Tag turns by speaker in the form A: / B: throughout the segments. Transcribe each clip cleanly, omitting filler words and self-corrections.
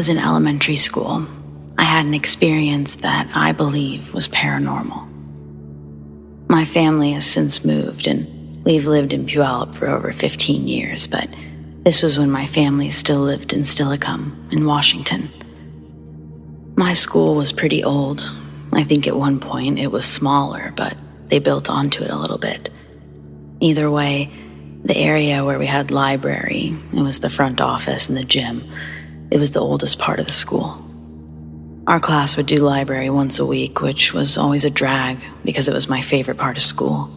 A: was in elementary school, I had an experience that I believe was paranormal. My family has since moved, and we've lived in Puyallup for over 15 years, but this was when my family still lived in Steilacoom in Washington. My school was pretty old. I think at one point it was smaller, but they built onto it a little bit. Either way, the area where we had library, it was the front office and the gym, it was the oldest part of the school. Our class would do library once a week, which was always a drag because it was my favorite part of school.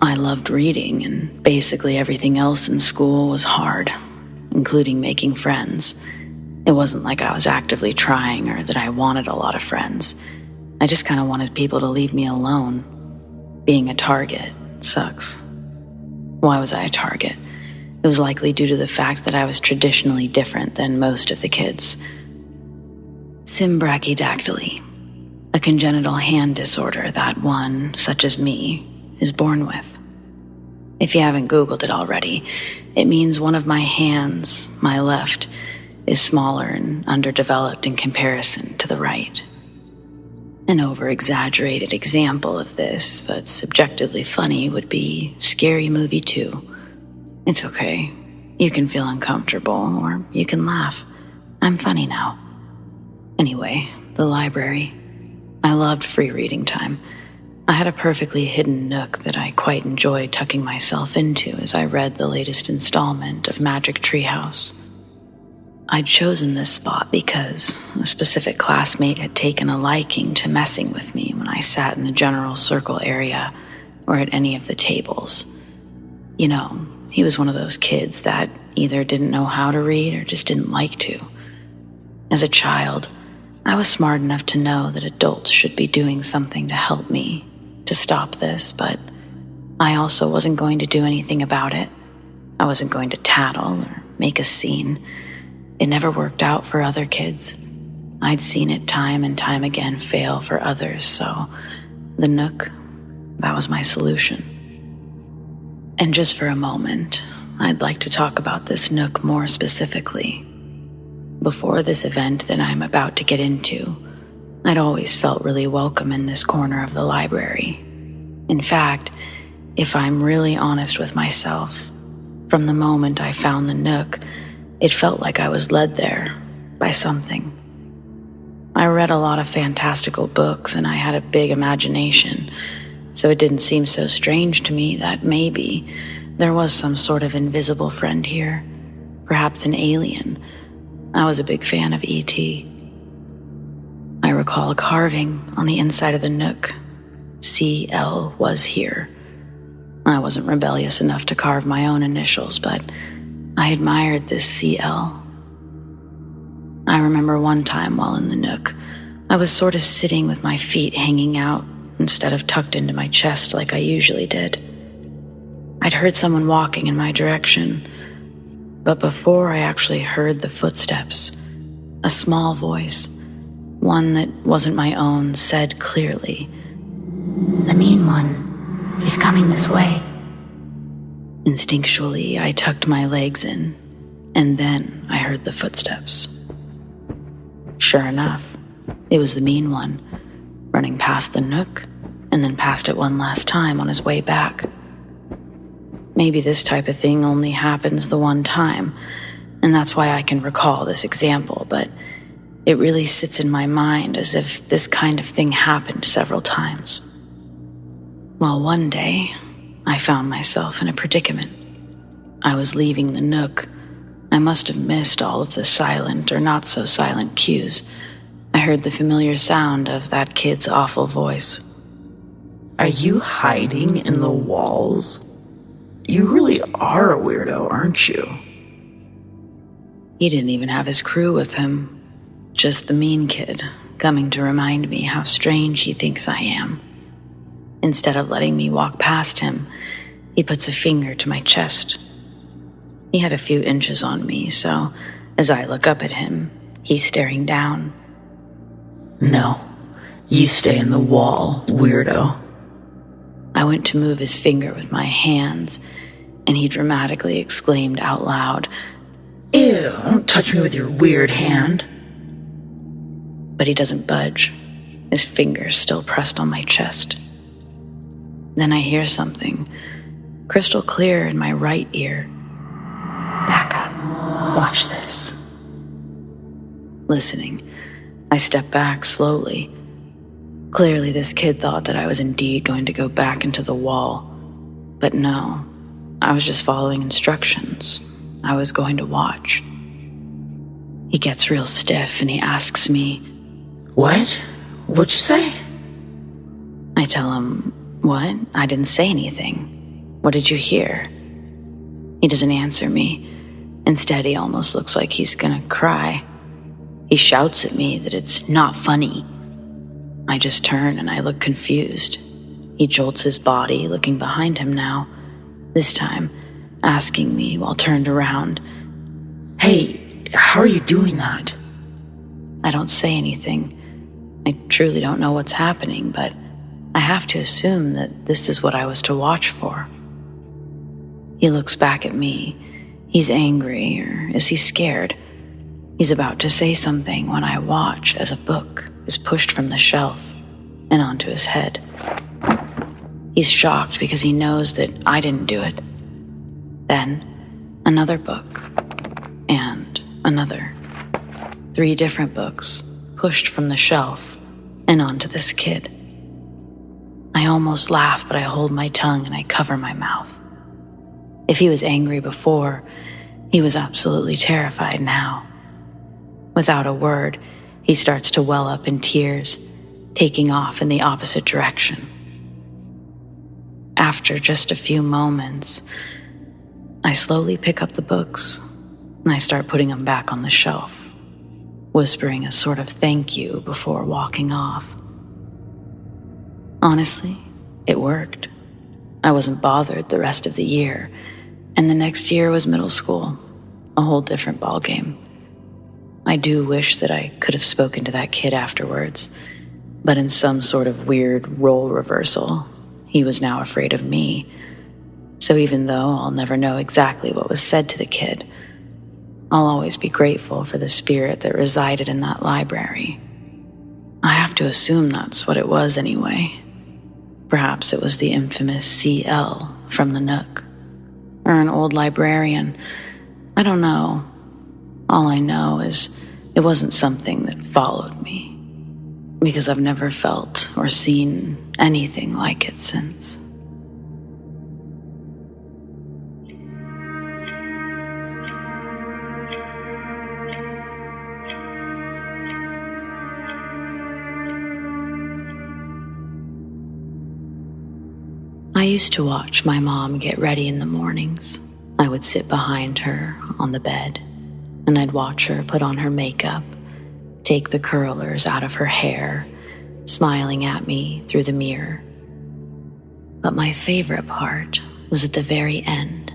A: I loved reading, and basically everything else in school was hard, including making friends. It wasn't like I was actively trying or that I wanted a lot of friends. I just kind of wanted people to leave me alone. Being a target sucks. Why was I a target? It was likely due to the fact that I was traditionally different than most of the kids. Symbrachydactyly, a congenital hand disorder that one, such as me, is born with. If you haven't Googled it already, it means one of my hands, my left, is smaller and underdeveloped in comparison to the right. An over-exaggerated example of this, but subjectively funny, would be Scary Movie 2. It's okay. You can feel uncomfortable, or you can laugh. I'm funny now. Anyway, the library. I loved free reading time. I had a perfectly hidden nook that I quite enjoyed tucking myself into as I read the latest installment of Magic Treehouse. I'd chosen this spot because a specific classmate had taken a liking to messing with me when I sat in the general circle area or at any of the tables. You know, he was one of those kids that either didn't know how to read or just didn't like to. As a child, I was smart enough to know that adults should be doing something to help me, to stop this, but I also wasn't going to do anything about it. I wasn't going to tattle or make a scene. It never worked out for other kids. I'd seen it time and time again fail for others, so the nook, that was my solution. And just for a moment, I'd like to talk about this nook more specifically. Before this event that I'm about to get into, I'd always felt really welcome in this corner of the library. In fact, if I'm really honest with myself, from the moment I found the nook, it felt like I was led there by something. I read a lot of fantastical books and I had a big imagination, so it didn't seem so strange to me that maybe there was some sort of invisible friend here, perhaps an alien. I was a big fan of E.T. I recall a carving on the inside of the nook. CL was here. I wasn't rebellious enough to carve my own initials, but I admired this CL. I remember one time while in the nook, I was sort of sitting with my feet hanging out instead of tucked into my chest like I usually did. I'd heard someone walking in my direction, but before I actually heard the footsteps, a small voice, one that wasn't my own, said clearly,
B: "The mean one. He's coming this way."
A: Instinctually, I tucked my legs in, and then I heard the footsteps. Sure enough, it was the mean one, running past the nook, and then past it one last time on his way back. Maybe this type of thing only happens the one time, and that's why I can recall this example, but it really sits in my mind as if this kind of thing happened several times. Well, one day, I found myself in a predicament. I was leaving the nook. I must have missed all of the silent or not so silent cues. I heard the familiar sound of that kid's awful voice.
C: "Are you hiding in the walls? You really are a weirdo, aren't you?"
A: He didn't even have his crew with him. Just the mean kid, coming to remind me how strange he thinks I am. Instead of letting me walk past him, he puts a finger to my chest. He had a few inches on me, so as I look up at him, he's staring down.
C: "No, you stay in the wall, weirdo."
A: I went to move his finger with my hands, and he dramatically exclaimed out loud,
C: Ew, don't touch me with your weird hand.
A: But he doesn't budge, his fingers still pressed on my chest. Then I hear something, crystal clear in my right ear.
B: Back up. Watch this.
A: Listening, I step back slowly. Clearly, this kid thought that I was indeed going to go back into the wall. But no, I was just following instructions. I was going to watch. He gets real stiff and he asks me,
C: What? What'd you say?
A: I tell him, what? I didn't say anything. What did you hear? He doesn't answer me. Instead, he almost looks like he's gonna cry. He shouts at me that it's not funny. I just turn and I look confused. He jolts his body, looking behind him now, this time asking me while turned around,
C: Hey, how are you doing that?
A: I don't say anything. I truly don't know what's happening, but I have to assume that this is what I was to watch for. He looks back at me. He's angry, or is he scared? He's about to say something when I watch as a book is pushed from the shelf and onto his head. He's shocked because he knows that I didn't do it. Then, another book, and another. 3 different books pushed from the shelf and onto this kid. I almost laugh, but I hold my tongue and I cover my mouth. If he was angry before, he was absolutely terrified now. Without a word, he starts to well up in tears, taking off in the opposite direction. After just a few moments, I slowly pick up the books and I start putting them back on the shelf, whispering a sort of thank you before walking off. Honestly, it worked. I wasn't bothered the rest of the year, and the next year was middle school, a whole different ballgame. I do wish that I could have spoken to that kid afterwards, but in some sort of weird role reversal, he was now afraid of me. So even though I'll never know exactly what was said to the kid, I'll always be grateful for the spirit that resided in that library. I have to assume that's what it was anyway. Perhaps it was the infamous CL from the Nook, or an old librarian. I don't know. All I know is it wasn't something that followed me, because I've never felt or seen anything like it since. I used to watch my mom get ready in the mornings. I would sit behind her on the bed, and I'd watch her put on her makeup, take the curlers out of her hair, smiling at me through the mirror. But my favorite part was at the very end.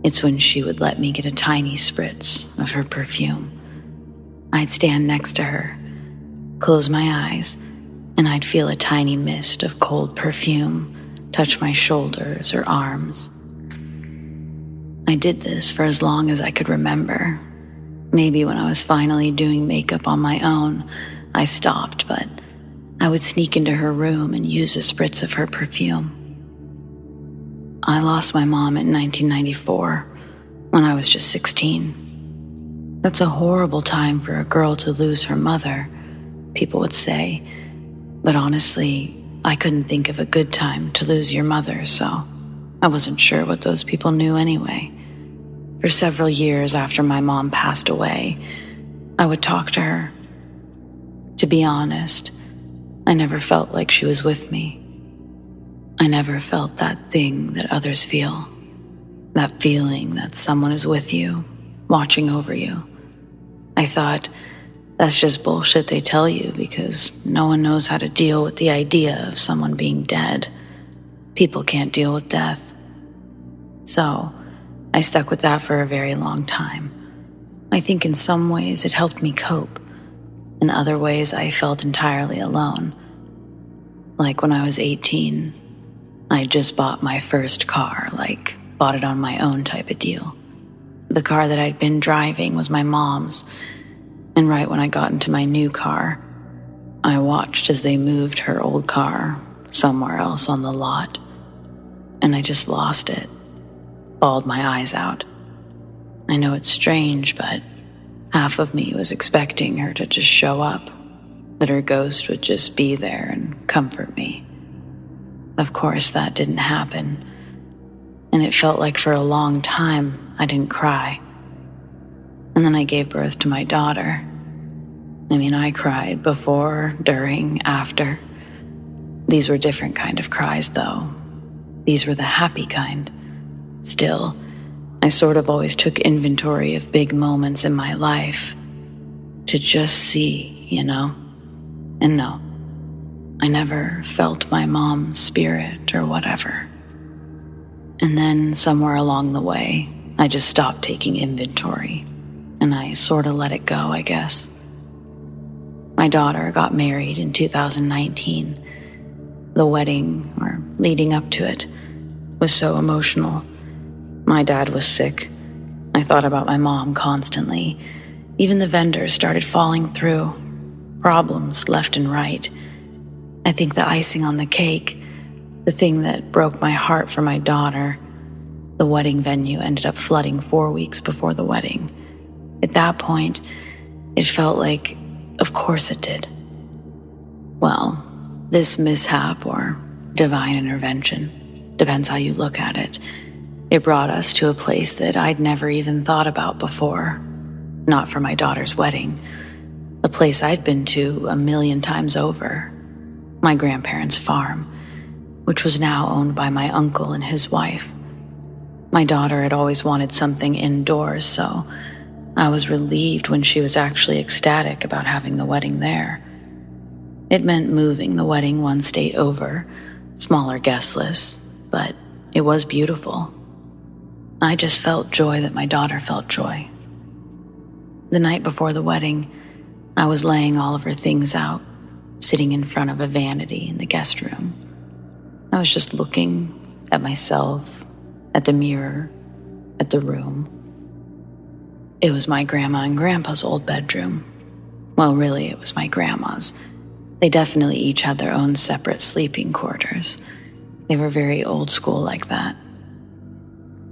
A: It's when she would let me get a tiny spritz of her perfume. I'd stand next to her, close my eyes, and I'd feel a tiny mist of cold perfume touch my shoulders or arms. I did this for as long as I could remember. Maybe when I was finally doing makeup on my own, I stopped, but I would sneak into her room and use a spritz of her perfume. I lost my mom in 1994 when I was just 16. That's a horrible time for a girl to lose her mother, people would say. But honestly, I couldn't think of a good time to lose your mother, so I wasn't sure what those people knew anyway. For several years after my mom passed away, I would talk to her. To be honest, I never felt like she was with me. I never felt that thing that others feel. That feeling that someone is with you, watching over you. I thought, that's just bullshit they tell you because no one knows how to deal with the idea of someone being dead. People can't deal with death. So, I stuck with that for a very long time. I think in some ways it helped me cope. In other ways, I felt entirely alone. Like when I was 18, I just bought my first car, bought it on my own type of deal. The car that I'd been driving was my mom's, and right when I got into my new car, I watched as they moved her old car somewhere else on the lot, and I just lost it, bawled my eyes out. I know it's strange, but half of me was expecting her to just show up, that her ghost would just be there and comfort me. Of course, that didn't happen, and it felt like for a long time I didn't cry. And then I gave birth to my daughter. I cried before, during, after. These were different kind of cries, though. These were the happy kind. Still, I sort of always took inventory of big moments in my life to just see, And no, I never felt my mom's spirit or whatever. And then somewhere along the way, I just stopped taking inventory, and I sort of let it go, I guess. My daughter got married in 2019. The wedding, or leading up to it, was so emotional. My dad was sick. I thought about my mom constantly. Even the vendors started falling through. Problems left and right. I think the icing on the cake, the thing that broke my heart for my daughter, the wedding venue ended up flooding 4 weeks before the wedding. At that point, it felt like, of course it did. Well, this mishap or divine intervention, depends how you look at it, it brought us to a place that I'd never even thought about before. Not for my daughter's wedding. A place I'd been to 1,000,000 times over. My grandparents' farm, which was now owned by my uncle and his wife. My daughter had always wanted something indoors, so I was relieved when she was actually ecstatic about having the wedding there. It meant moving the wedding 1 state over, smaller guest lists, but it was beautiful. I just felt joy that my daughter felt joy. The night before the wedding, I was laying all of her things out, sitting in front of a vanity in the guest room. I was just looking at myself, at the mirror, at the room. It was my grandma and grandpa's old bedroom. Well, really, it was my grandma's. They definitely each had their own separate sleeping quarters. They were very old school like that.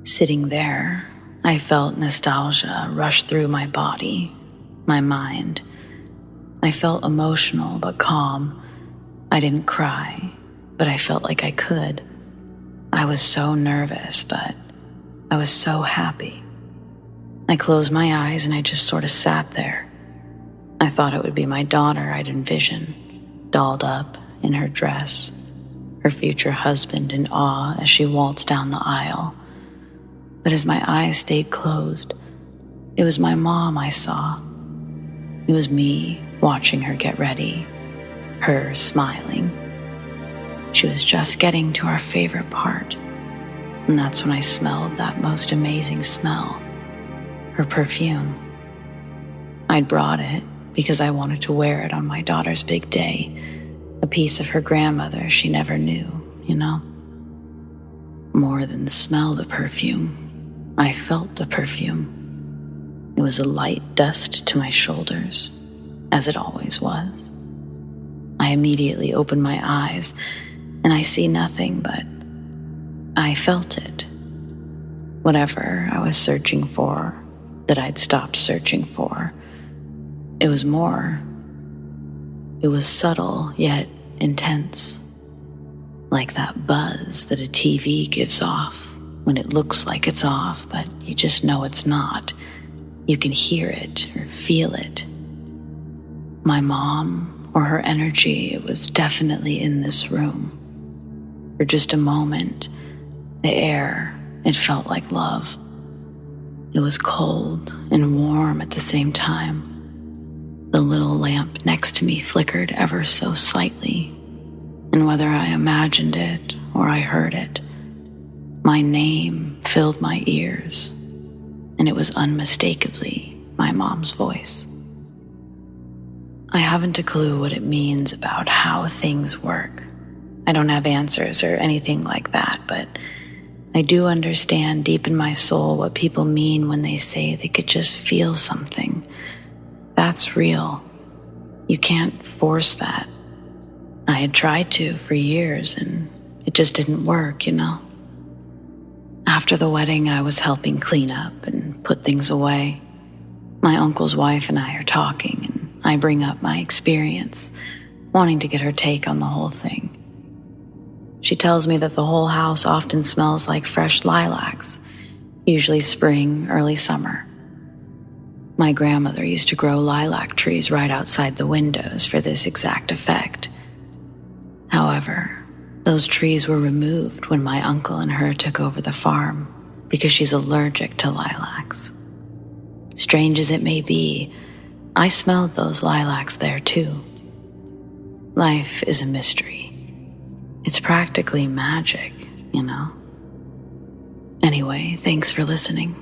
A: Sitting there, I felt nostalgia rush through my body, my mind. I felt emotional but calm. I didn't cry, but I felt like I could. I was so nervous, but I was so happy. I closed my eyes and I just sort of sat there. I thought it would be my daughter I'd envisioned, dolled up in her dress, her future husband in awe as she waltzed down the aisle. But as my eyes stayed closed, it was my mom I saw. It was me watching her get ready, her smiling. She was just getting to our favorite part, and that's when I smelled that most amazing smell, her perfume. I'd brought it because I wanted to wear it on my daughter's big day, a piece of her grandmother she never knew, More than smell the perfume, I felt the perfume. It was a light dust to my shoulders, as it always was. I immediately opened my eyes, and I see nothing, but I felt it. Whatever I was searching for, that I'd stopped searching for, it was more. It was subtle, yet intense. Like that buzz that a TV gives off when it looks like it's off, but you just know it's not. You can hear it or feel it. My mom, or her energy, it was definitely in this room. For just a moment, the air, it felt like love. It was cold and warm at the same time. The little lamp next to me flickered ever so slightly, and whether I imagined it or I heard it, my name filled my ears, and it was unmistakably my mom's voice. I haven't a clue what it means about how things work. I don't have answers or anything like that, but I do understand deep in my soul what people mean when they say they could just feel something. That's real. You can't force that. I had tried to for years and it just didn't work, you know? After the wedding, I was helping clean up and put things away. My uncle's wife and I are talking, and I bring up my experience, wanting to get her take on the whole thing. She tells me that the whole house often smells like fresh lilacs, usually spring, early summer. My grandmother used to grow lilac trees right outside the windows for this exact effect. However, those trees were removed when my uncle and her took over the farm because she's allergic to lilacs. Strange as it may be, I smelled those lilacs there too. Life is a mystery. It's practically magic, you know? Anyway, thanks for listening.